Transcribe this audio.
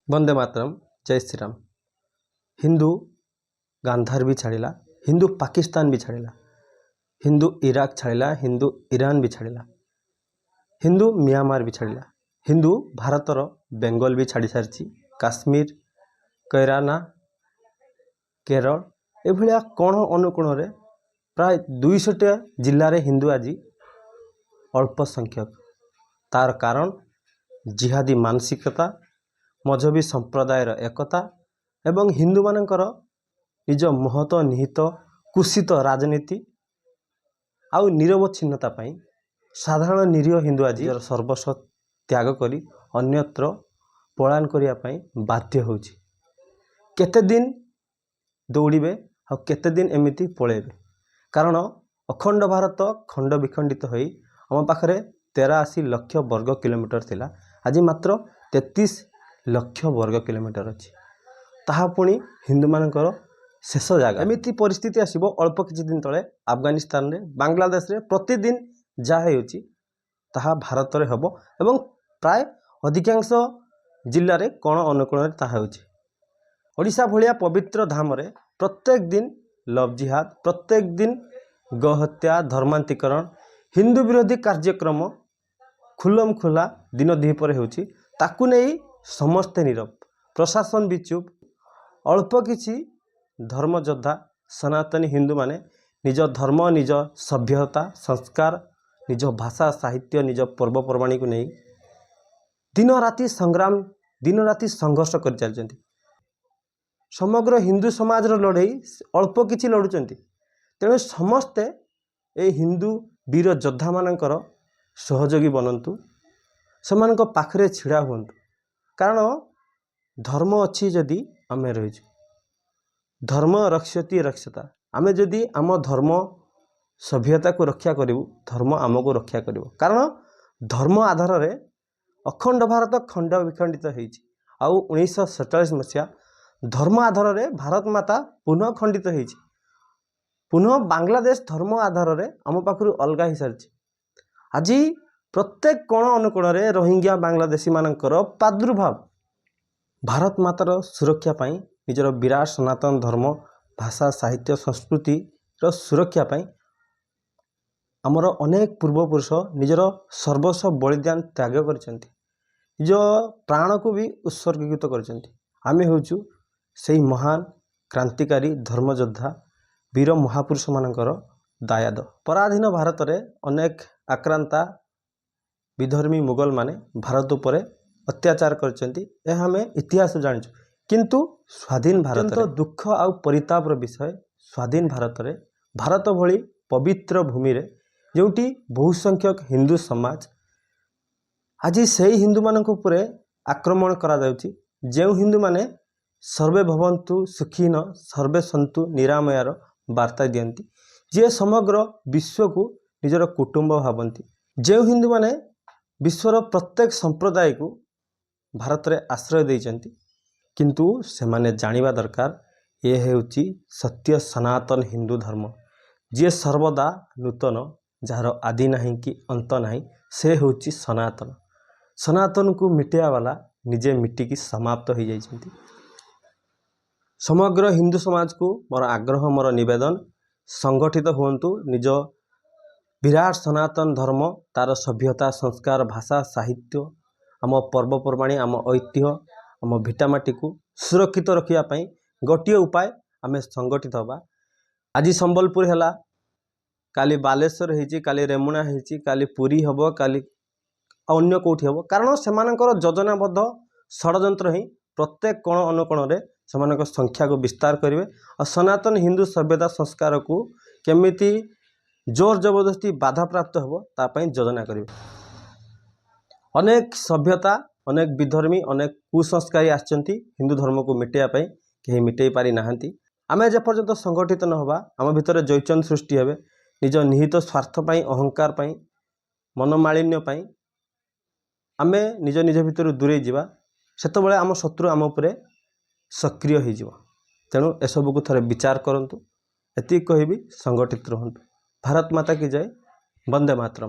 वंदे मातरम। जय श्री राम। हिंदू गांधार भी छाड़िला, हिंदू पाकिस्तान भी छाड़िला, हिंदू इराक छाड़िला, हिंदू ईरान भी छाड़िला, हिंदू म्यांमार भी छाड़िला, हिंदू भारतर बेंगल भी छाड़ी सारी, काश्मीर, कैराना, केरल एभलिया कोण अनुकोण रे प्राय 200टा जिले में हिंदू आज अल्प संख्यक। तार कारण जिहादी मानसिकता, मजहबी संप्रदायर एकता एवं हिंदू मानकर निज महत निहित कुषित राजनीति आउ निरवच्छिन्नता पाई साधारण निरीह हिंदू आज सर्वस्व त्याग करी अन्यत्र पलायन करिया पाई बाध्य होउछि। केते दिन दौड़े आ केते दिन एमिति पळेबे, कारण अखंड भारत खंड विखंडित होई आम पाखरे 83 लाख वर्ग किलोमीटर थिला, आज मात्र 33 लाख वर्ग किलोमीटर अच्छी। ताहा पुणी हिंदू मानकर शेष जगह। एमिति परिस्थिति आसिबो अल्प किछि दिन तले अफगानिस्तान रे, बांग्लादेश रे प्रतिदिन जहा हेउछि ताहा भारत रे हबो एवं प्राय अधिकांश जिल्ला रे कोण अनुकोण रे ताहा हेउछि। ओडिशा भलिया पवित्र धाम रे प्रत्येक दिन लव जिहाद, प्रत्येक दिन गहत्या, धर्मांतरीकरण, हिंदू विरोधी कार्यक्रम खुलम खुला दिन द्विपर होउछि। ताकु नहीं समस्ते नीरव, प्रशासन भी चुप। अल्प किछि धर्म योद्धा सनातनी हिंदू माने निज धर्म, निज सभ्यता, संस्कार, निज भाषा, साहित्य, निज पर्वपर्वाणी को नहीं दिन राति संग्राम, दिन राति संघर्ष कर चलचंती। समग्र हिंदू समाज लड़ई अल्प किछि लड़ुचंती। तेणु समस्ते ए हिंदू वीर योद्धा मानकर सहयोगी बनंतु, सेमानक पाखरे छिड़ा हुंतु। कारण धर्म अच्छी जदि आमे रहिछु, धर्म रक्षति रक्षता। आमे जदि आम धर्म सभ्यता को रक्षा करिवु, धर्म आमको रक्षा करिवु। कारण धर्म आधार रे अखंड भारत खंड विखंडित होइछि। आउ 1947 मसीहा धर्म आधार रे भारत माता पुनः खंडित होइछि। पुनः बांग्लादेश धर्म आधार रे आम पाखरु अलगा हो सारी। आज प्रत्येक कोण अनुकोण रे रोहिंग्या बांग्लादेशी मानकर प्रादुर्भाव भारत मातार सुरक्षा पाई, निजर विराट सनातन धर्म, भाषा, साहित्य, संस्कृति रो सुरक्षा पाई आमर अनेक पूर्वपुरुष निजर सर्वस्व बलिदान त्याग करछंती, निज प्राण को भी उत्सर्गित करछंती। आमे होउछु सेही महान क्रांतिकारी धर्म योद्धा वीर महापुरुष मानकर दायाद। पराधीन भारत रे अनेक आक्रांता विधर्मी मुगल माने भारत उपरे अत्याचार करचंती, यह हमें इतिहास जानिछु। किंतु स्वाधीन भारत रे दुख आउ परितापर विषय, स्वाधीन भारत रे भारत भली पवित्र भूमि रे जोटी बहुसंख्यक हिंदू समाज आज सेही हिंदू मानक उपरे आक्रमण करा जाउछि। जेउ हिंदू माने सर्वे भवन्तु सुखीन सर्वे सन्तु निरामयार वार्ता दियंती, जे समग्र विश्व को निजर कुटुंब भावंती। जो हिंदू माने विश्वर प्रत्येक संप्रदाय को भारत रे आश्रय देइचंती, किंतु सेमाने जानिबा दरकार ये हेउची सत्य सनातन हिंदू धर्म, जे सर्वदा नूतन, जार आदि नहीं कि अंत नहीं, से हेउची सनातन। सनातन को मिटिया वाला निजे मिटिकी समाप्त हो जाइछंती। समग्र हिंदू समाज को मोर आग्रह, मोर निवेदन, संगठित हुंतु। निज विराट सनातन धर्म, तार सभ्यता, संस्कार, भाषा, साहित्य, आम पर्वपर्वाणी, आम ऐतिह्य, आम भिटामाटी को सुरक्षित रखिया पई गोटिए उपाय आमे संगठित हवा। आज संबलपुर हैला, काली बालेश्वर हेची, काली रेमुणा हेची, काली पुरी हबो, काली अन्य कोठी हबो। कारण सेमानकर योजनाबद्ध षडयंत्र ही प्रत्येक कोण अनुकोण रे सेमानक संख्या को विस्तार करेंगे और सनातन हिंदू सभ्यता संस्कार को केमिति जोर जबरदस्ती बाधा प्राप्त हो तापाई योजना करेंगे। अनेक सभ्यता, अनेक विधर्मी, अनेक कुसंस्कारी आछंती हिंदू धर्म को मिटेया पाई, केही मिटेई पारी नाहंती। आमे जे पर्यंत संगठित न होबा, आम भितर जैचन सृष्टि हेबे, निज निहित स्वार्थ पाई, अहंकार पाई, मनमालिन्य पाई आमे निज निज भितर दूरे जीवा, सेतबेले आम शत्रु आम उपरे सक्रिय हो जाव। तेणु एसबू को थोड़े विचार करंतु। एति कहबी, संगठित रहंतु। भारत माता की जय। वंदे मातरम।